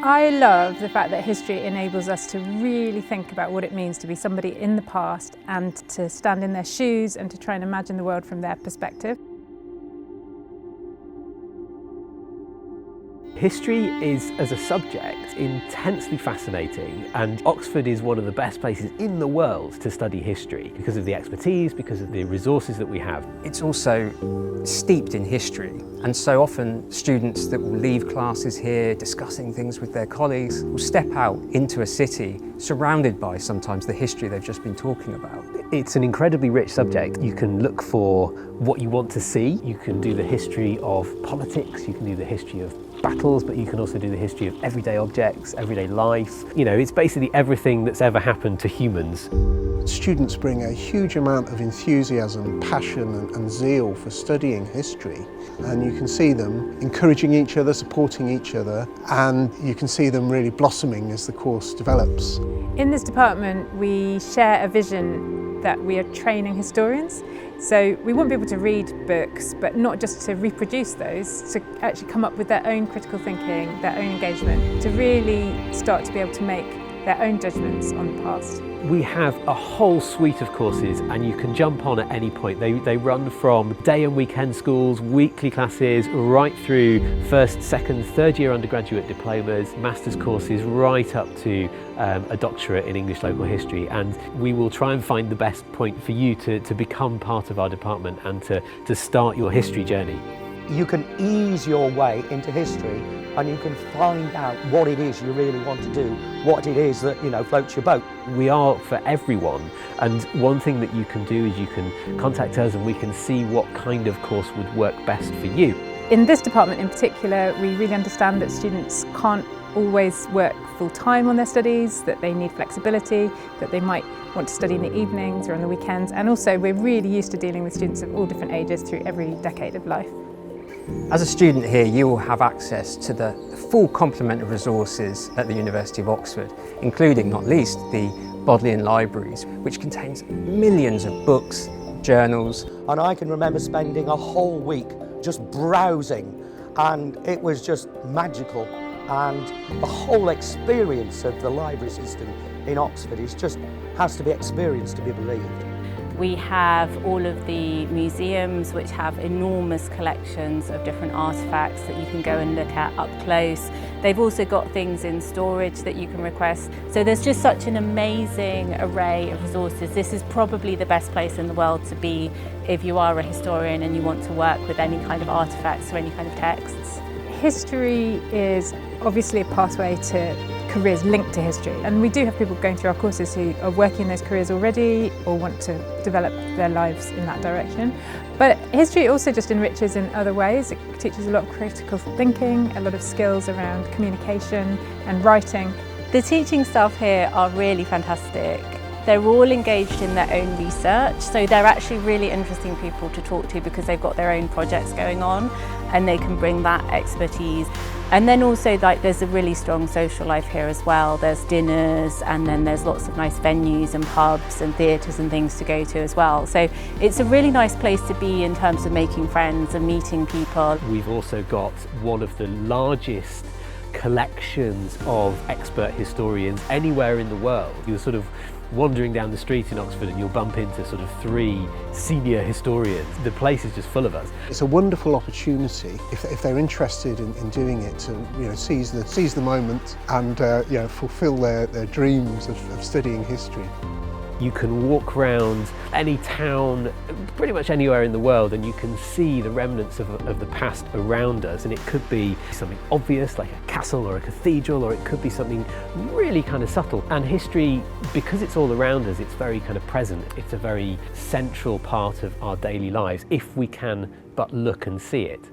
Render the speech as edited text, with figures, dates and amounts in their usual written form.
I love the fact that history enables us to really think about what it means to be somebody in the past and to stand in their shoes and to try and imagine the world from their perspective. History is, as a subject, intensely fascinating, and Oxford is one of the best places in the world to study history because of the expertise, because of the resources that we have. It's also steeped in history, and so often students that will leave classes here discussing things with their colleagues will step out into a city surrounded by sometimes the history they've just been talking about. It's an incredibly rich subject. You can look for what you want to see. You can do the history of politics, you can do the history of battles, but you can also do the history of everyday objects, everyday life. You know, it's basically everything that's ever happened to humans. Students bring a huge amount of enthusiasm, passion and zeal for studying history, and you can see them encouraging each other, supporting each other, and you can see them really blossoming as the course develops. In this department we share a vision that we are training historians. So we want people to read books, but not just to reproduce those, to actually come up with their own critical thinking, their own engagement, to really start to be able to make their own judgments on the past. We have a whole suite of courses and you can jump on at any point. They run from day and weekend schools, weekly classes, right through first, second, third year undergraduate diplomas, master's courses, right up to a doctorate in English local history. And we will try and find the best point for you to become part of our department and to start your history journey. You can ease your way into history and you can find out what it is you really want to do, what it is that, floats your boat. We are for everyone, and one thing that you can do is you can contact us and we can see what kind of course would work best for you. In this department in particular, we really understand that students can't always work full-time on their studies, that they need flexibility, that they might want to study in the evenings or on the weekends, and also we're really used to dealing with students of all different ages through every decade of life. As a student here, you will have access to the full complement of resources at the University of Oxford, including, not least, the Bodleian Libraries, which contains millions of books, journals. And I can remember spending a whole week just browsing, and it was just magical. And the whole experience of the library system in Oxford has to be experienced to be believed. We have all of the museums which have enormous collections of different artefacts that you can go and look at up close. They've also got things in storage that you can request. So there's just such an amazing array of resources. This is probably the best place in the world to be if you are a historian and you want to work with any kind of artefacts or any kind of texts. History is obviously a pathway to careers linked to history, and we do have people going through our courses who are working in those careers already or want to develop their lives in that direction. But history also just enriches in other ways. It teaches a lot of critical thinking, a lot of skills around communication and writing. The teaching staff here are really fantastic. They're all engaged in their own research, so they're actually really interesting people to talk to because they've got their own projects going on and they can bring that expertise. And then also there's a really strong social life here as well. There's dinners and then there's lots of nice venues and pubs and theatres and things to go to as well. So it's a really nice place to be in terms of making friends and meeting people. We've also got one of the largest collections of expert historians anywhere in the world. You're sort of wandering down the street in Oxford and you'll bump into sort of 3 senior historians. The place is just full of us. It's a wonderful opportunity if they're interested in doing it to seize the moment and fulfil their dreams of studying history. You can walk around any town, pretty much anywhere in the world, and you can see the remnants of the past around us. And it could be something obvious like a castle or a cathedral, or it could be something really kind of subtle. And history, because it's all around us, it's very kind of present. It's a very central part of our daily lives if we can but look and see it.